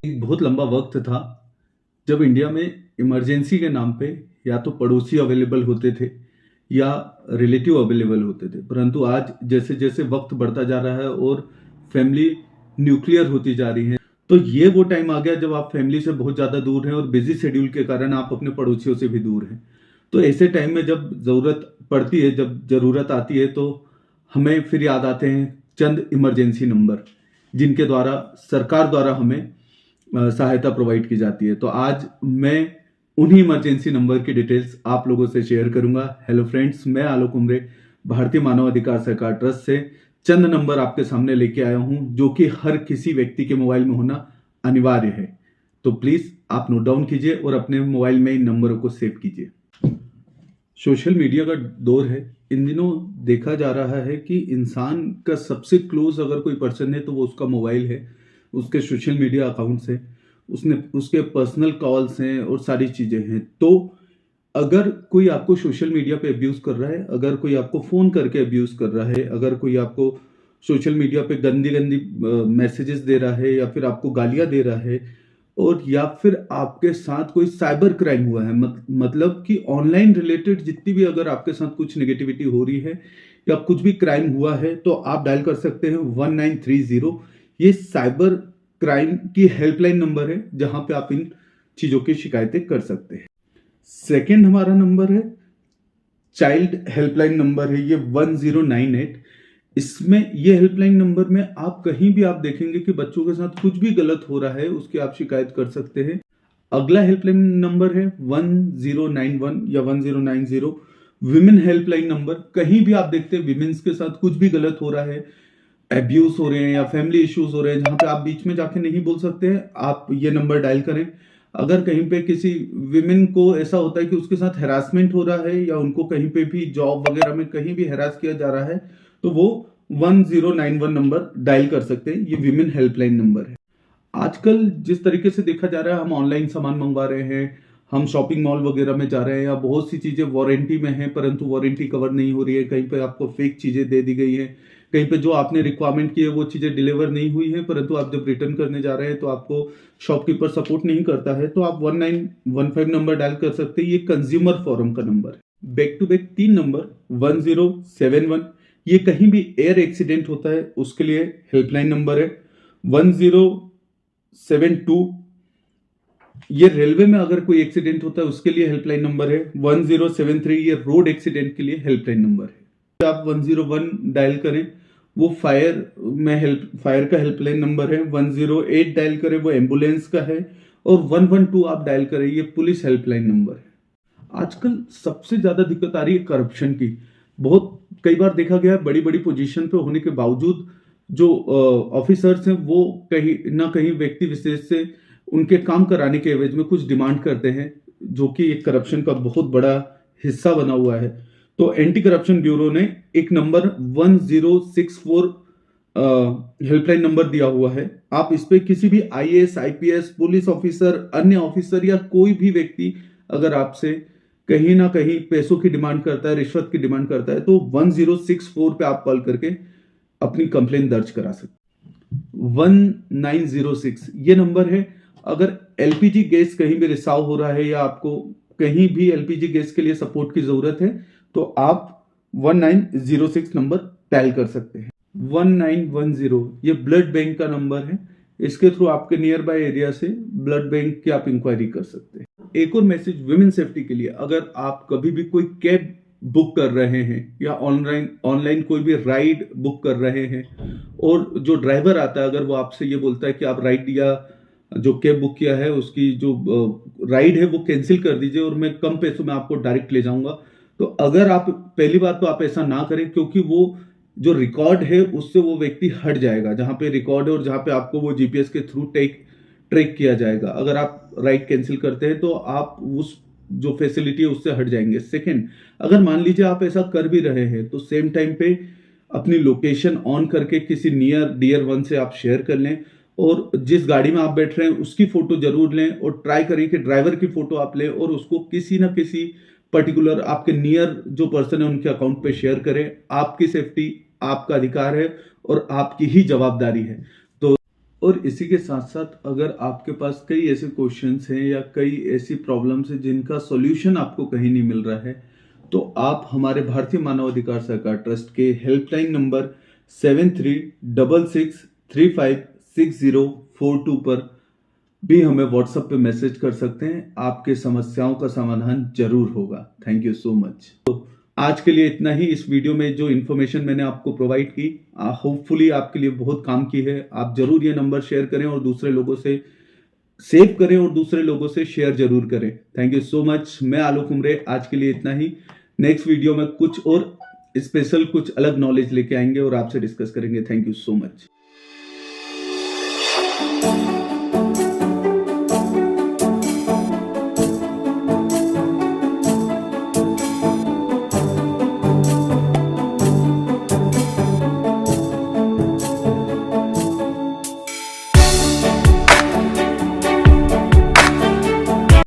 एक बहुत लंबा वक्त था जब इंडिया में इमरजेंसी के नाम पे या तो पड़ोसी अवेलेबल होते थे या रिलेटिव अवेलेबल होते थे, परंतु आज जैसे जैसे वक्त बढ़ता जा रहा है और फैमिली न्यूक्लियर होती जा रही है, तो ये वो टाइम आ गया जब आप फैमिली से बहुत ज़्यादा दूर हैं और बिजी शेड्यूल के कारण आप अपने पड़ोसियों से भी दूर हैं। तो ऐसे टाइम में जब ज़रूरत पड़ती है, जब ज़रूरत आती है, तो हमें फिर याद आते हैं चंद इमरजेंसी नंबर, जिनके द्वारा सरकार द्वारा हमें सहायता प्रोवाइड की जाती है। तो आज मैं उन्हीं इमरजेंसी नंबर की डिटेल्स आप लोगों से शेयर करूंगा। हेलो फ्रेंड्स, मैं आलोक उमरे भारतीय मानव अधिकार सरकार ट्रस्ट से चंद नंबर आपके सामने लेके आया हूं, जो कि हर किसी व्यक्ति के मोबाइल में होना अनिवार्य है। तो प्लीज आप नोट डाउन कीजिए और अपने मोबाइल में इन नंबरों को सेव कीजिए। सोशल मीडिया का दौर है। इन दिनों देखा जा रहा है कि इंसान का सबसे क्लोज अगर कोई पर्सन है तो वो उसका मोबाइल है, उसके सोशल मीडिया अकाउंट्स हैं, उसके पर्सनल कॉल्स हैं और सारी चीज़ें हैं। तो अगर कोई आपको सोशल मीडिया पे अब्यूज़ कर रहा है, अगर कोई आपको फ़ोन करके अब्यूज़ कर रहा है, अगर कोई आपको सोशल मीडिया पे गंदी गंदी मैसेजेस दे रहा है या फिर आपको गालियाँ दे रहा है, और या फिर आपके साथ कोई साइबर क्राइम हुआ है, मतलब कि ऑनलाइन रिलेटेड जितनी भी अगर आपके साथ कुछ नेगेटिविटी हो रही है या कुछ भी क्राइम हुआ है, तो आप डायल कर सकते हैं 1930। ये साइबर क्राइम की हेल्पलाइन नंबर है, जहां पे आप इन चीजों की शिकायतें कर सकते हैं। सेकंड हमारा नंबर है चाइल्ड हेल्पलाइन नंबर है, ये 1098। इसमें ये हेल्पलाइन नंबर में आप कहीं भी आप देखेंगे कि बच्चों के साथ कुछ भी गलत हो रहा है, उसकी आप शिकायत कर सकते हैं। अगला हेल्पलाइन नंबर है 1091 या 1090, विमेन हेल्पलाइन नंबर। कहीं भी आप देखते हैं विमेन्स के साथ कुछ भी गलत हो रहा है, एब्यूज हो रहे हैं या फैमिली इश्यूज हो रहे हैं, जहां पे आप बीच में जाके नहीं बोल सकते हैं, आप ये नंबर डायल करें। अगर कहीं पे किसी विमेन को ऐसा होता है कि उसके साथ हैरासमेंट हो रहा है या उनको कहीं पे भी जॉब वगैरह में कहीं भी हैरास किया जा रहा है, तो वो 1091 नंबर डायल कर सकते हैं। ये विमेन हेल्पलाइन नंबर है। आजकल जिस तरीके से देखा जा रहा है, हम ऑनलाइन सामान मंगवा रहे हैं, हम शॉपिंग मॉल वगैरह में जा रहे हैं, या बहुत सी चीजें वारंटी में हैं परंतु वारंटी कवर नहीं हो रही है, कहीं पे आपको फेक चीजें दे दी गई हैं, कहीं पे जो आपने रिक्वायरमेंट की है वो चीजें डिलीवर नहीं हुई है, परंतु आप जब रिटर्न करने जा रहे हैं तो आपको शॉपकीपर सपोर्ट नहीं करता है, तो आप 1915 नंबर डायल कर सकते हैं। ये कंज्यूमर फोरम का नंबर है। बैक टू बैक 3 नंबर 1071, ये कहीं भी एयर एक्सीडेंट होता है उसके लिए हेल्पलाइन नंबर है। 1072, ये रेलवे में अगर कोई एक्सीडेंट होता है उसके लिए हेल्पलाइन नंबर है। 1073, ये रोड एक्सीडेंट के लिए हेल्पलाइन नंबर है। आप 101 डायल करें, वो फायर का हेल्पलाइन नंबर है। 108 डायल करें, वो एम्बुलेंस का है। और 112 आप डायल करें, ये पुलिस हेल्पलाइन नंबर है। आजकल सबसे ज्यादा दिक्कत आ रही है करप्शन की। बहुत कई बार देखा गया बड़ी बड़ी पोजीशन पे होने के बावजूद जो ऑफिसर्स हैं वो कहीं ना कहीं व्यक्ति विशेष से उनके काम कराने के एवज में कुछ डिमांड करते हैं, जो कि एक करप्शन का बहुत बड़ा हिस्सा बना हुआ है। तो एंटी करप्शन ब्यूरो ने एक नंबर 1064 हेल्पलाइन नंबर दिया हुआ है। आप इस पे किसी भी आईएएस, आईपीएस, पुलिस ऑफिसर, अन्य ऑफिसर या कोई भी व्यक्ति अगर आपसे कहीं ना कहीं पैसों की डिमांड करता है, रिश्वत की डिमांड करता है, तो 1064 पे आप कॉल करके अपनी कंप्लेन दर्ज करा सकते। 1906 ये नंबर है। अगर एलपीजी गैस कहीं भी रिसाव हो रहा है या आपको कहीं भी एलपीजी गैस के लिए सपोर्ट की जरूरत है, तो आप 1906 नंबर डायल कर सकते हैं। 1910 ये ब्लड बैंक का नंबर है। इसके थ्रू आपके नियर बाय एरिया से ब्लड बैंक की आप इंक्वायरी कर सकते हैं। एक और मैसेज विमेन सेफ्टी के लिए, अगर आप कभी भी कोई कैब बुक कर रहे हैं या ऑनलाइन कोई भी राइड बुक कर रहे हैं, और जो ड्राइवर आता है अगर वो आपसे ये बोलता है कि आप राइड या जो कैब बुक किया है उसकी जो राइड है वो कैंसिल कर दीजिए और मैं कम पैसों में आपको डायरेक्ट ले जाऊंगा, तो अगर आप पहली बात तो आप ऐसा ना करें, क्योंकि वो जो रिकॉर्ड है उससे वो व्यक्ति हट जाएगा। जहां पे रिकॉर्ड है और जहां पे आपको वो जीपीएस के थ्रू ट्रैक किया जाएगा, अगर आप राइड कैंसिल करते हैं तो आप उस जो फैसिलिटी है उससे हट जाएंगे। सेकंड, अगर मान लीजिए आप ऐसा कर भी रहे हैं तो सेम टाइम पे अपनी लोकेशन ऑन करके किसी नियर डियर वन से आप शेयर कर लें, और जिस गाड़ी में आप बैठ रहे हैं उसकी फोटो जरूर लें, और ट्राई करें कि ड्राइवर की फोटो आप लें और उसको किसी ना किसी पर्टिकुलर आपके नियर जो पर्सन है उनके अकाउंट पे शेयर करें। आपकी सेफ्टी आपका अधिकार है और आपकी ही जवाबदारी है। तो और इसी के साथ साथ अगर आपके पास कई ऐसे क्वेश्चंस हैं या कई ऐसी प्रॉब्लम्स हैं जिनका सॉल्यूशन आपको कहीं नहीं मिल रहा है, तो आप हमारे भारतीय मानव अधिकार सहकार ट्रस्ट के हेल्पलाइन नंबर 7366356042 पर भी हमें व्हाट्सएप पे मैसेज कर सकते हैं। आपके समस्याओं का समाधान जरूर होगा। Thank you so much. तो आज के लिए इतना ही। इस वीडियो में जो इन्फॉर्मेशन मैंने आपको प्रोवाइड की होपफुली आपके लिए बहुत काम की है। आप जरूर ये नंबर शेयर करें और दूसरे लोगों से सेव करें और दूसरे लोगों से शेयर जरूर करें। Thank you so much. मैं आलोक उमरे, आज के लिए इतना ही। नेक्स्ट वीडियो में कुछ और स्पेशल, कुछ अलग नॉलेज लेके आएंगे और आपसे डिस्कस करेंगे। Thank you so much.